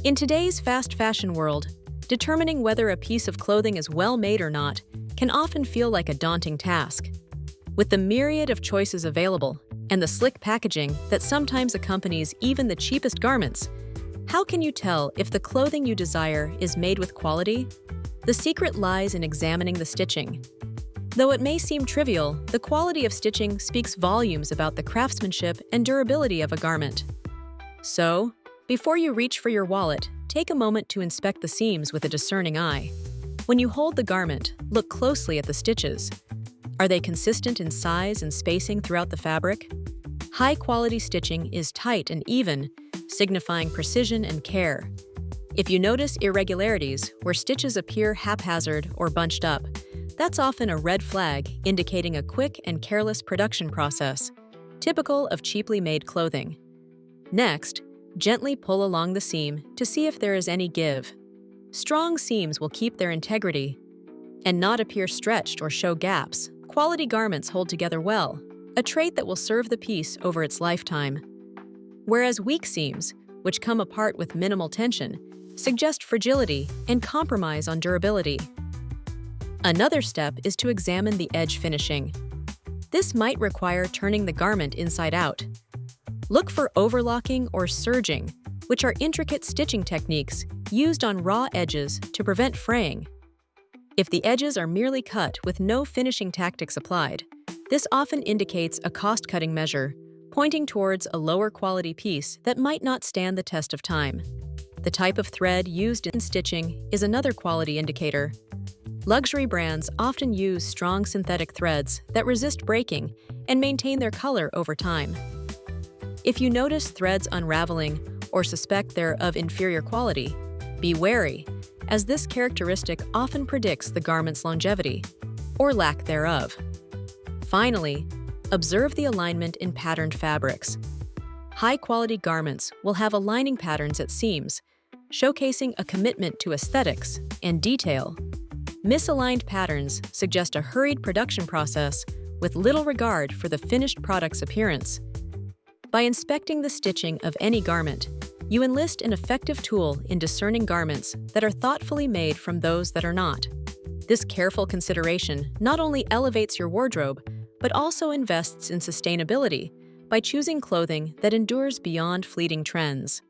In today's fast fashion world, determining whether a piece of clothing is well made or not can often feel like a daunting task. With the myriad of choices available and the slick packaging that sometimes accompanies even the cheapest garments, how can you tell if the clothing you desire is made with quality? The secret lies in examining the stitching. Though it may seem trivial, the quality of stitching speaks volumes about the craftsmanship and durability of a garment. So, before you reach for your wallet, take a moment to inspect the seams with a discerning eye. When you hold the garment, look closely at the stitches. Are they consistent in size and spacing throughout the fabric? High-quality stitching is tight and even, signifying precision and care. If you notice irregularities where stitches appear haphazard or bunched up, that's often a red flag indicating a quick and careless production process, typical of cheaply made clothing. Next, gently pull along the seam to see if there is any give. Strong seams will keep their integrity and not appear stretched or show gaps. Quality garments hold together well, a trait that will serve the piece over its lifetime. Whereas weak seams, which come apart with minimal tension, suggest fragility and compromise on durability. Another step is to examine the edge finishing. This might require turning the garment inside out. Look for overlocking or serging, which are intricate stitching techniques used on raw edges to prevent fraying. If the edges are merely cut with no finishing tactics applied, this often indicates a cost-cutting measure, pointing towards a lower quality piece that might not stand the test of time. The type of thread used in stitching is another quality indicator. Luxury brands often use strong synthetic threads that resist breaking and maintain their color over time. If you notice threads unraveling or suspect they're of inferior quality, be wary, as this characteristic often predicts the garment's longevity, or lack thereof. Finally, observe the alignment in patterned fabrics. High-quality garments will have aligning patterns at seams, showcasing a commitment to aesthetics and detail. Misaligned patterns suggest a hurried production process with little regard for the finished product's appearance. By inspecting the stitching of any garment, you enlist an effective tool in discerning garments that are thoughtfully made from those that are not. This careful consideration not only elevates your wardrobe, but also invests in sustainability by choosing clothing that endures beyond fleeting trends.